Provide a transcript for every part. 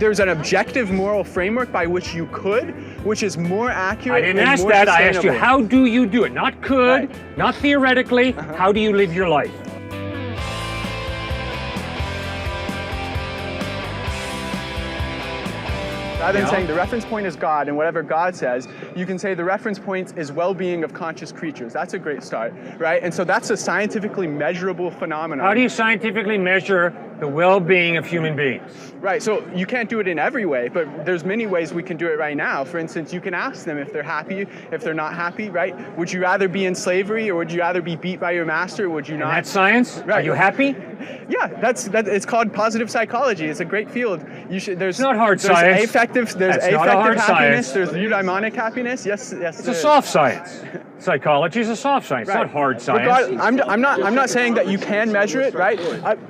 there's an objective moral framework by which you could, which is more accurate. I didn't ask that. I asked you, how do you do it? Not could, not theoretically. How do you live your life? Rather than saying the reference point is God and whatever God says, you can say the reference point is well-being of conscious creatures. That's a great start, right? And so that's a scientifically measurable phenomenon. How do you scientifically measure the well-being of human beings? Right, so you can't do it in every way, but there's many ways we can do it right now. For instance, you can ask them if they're happy, if they're not happy, right? Would you rather be in slavery, or would you rather be beat by your master, or would you not? And that's science? Right. Are you happy? Yeah, it's called positive psychology. It's a great field. It's not hard science. There's affective happiness. There's eudaimonic happiness. Yes. It's a soft science. Psychology is a soft science, right. Not hard science. I'm not saying that you can measure it, right?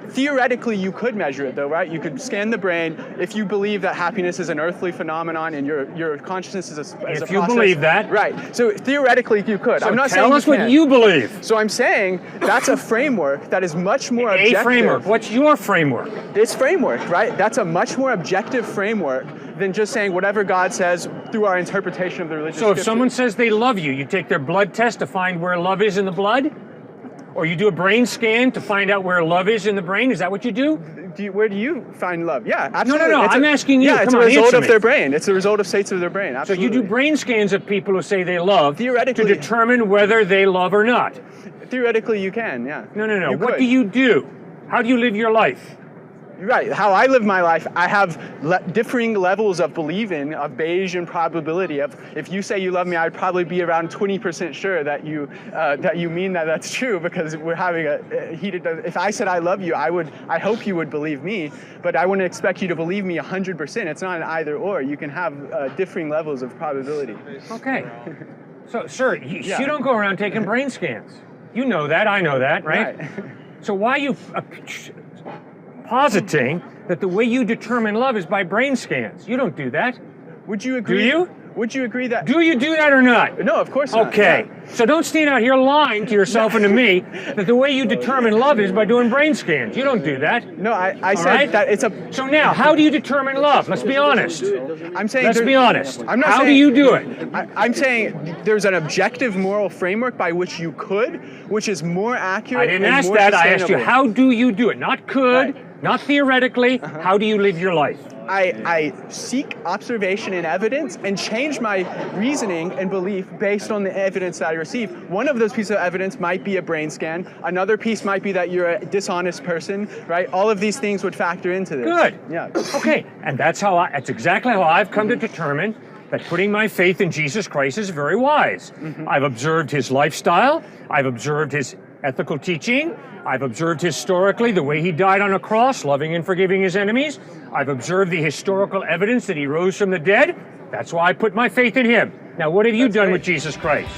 Theoretically, you could measure it, though, right? You could scan the brain if you believe that happiness is an earthly phenomenon and your consciousness is a process. If you believe that, right? So theoretically, you could. So I'm not tell saying us what you believe. So I'm saying that's a framework that is much more objective. A framework. What's your framework? This framework, right? That's a much more objective framework than just saying whatever God says through our interpretation of the religious So if scriptures. someone says they love you, you take their blood test to find where love is in the blood? Or you do a brain scan to find out where love is in the brain? Is that what you do? Where do you find love? Yeah, absolutely. No. I'm asking you. Yeah, it's a result of their brain. It's a result of states of their brain. Absolutely. So you do brain scans of people who say they love theoretically to determine whether they love or not? Theoretically, you can, yeah. No. What do you do? How do you live your life? Right. How I live my life, I have differing levels of believing, of Bayesian probability. Of if you say you love me, I'd probably be around 20% sure that you mean that's true, because we're having a heated. If I said I love you, I hope you would believe me, but I wouldn't expect you to believe me 100%. It's not an either or. You can have differing levels of probability. Okay. So, sir, you don't go around taking brain scans. You know that. I know that, right? So why are you positing that the way you determine love is by brain scans? You don't do that. Would you agree? Do you? Would you agree that? Do you do that or not? No, of course not. Okay. Yeah. So don't stand out here lying to yourself and to me that the way you determine love is by doing brain scans. You don't do that. No, I said that it's a... So now, how do you determine love? Let's be honest. I'm saying... Let's be honest. I'm not how saying, do you do it? I'm saying there's an objective moral framework by which you could, which is more accurate. I didn't ask that. I asked you, how do you do it? Not could, not theoretically. How do you live your life? I seek observation and evidence and change my reasoning and belief based on the evidence that I receive. One of those pieces of evidence might be a brain scan. Another piece might be that you're a dishonest person, right? All of these things would factor into this. Good. Yeah. Okay. And that's exactly how I've come to determine that putting my faith in Jesus Christ is very wise. I've observed his lifestyle. I've observed his ethical teaching. I've observed historically the way he died on a cross, loving and forgiving his enemies. I've observed the historical evidence that he rose from the dead. That's why I put my faith in him. Now, what have you done with Jesus Christ?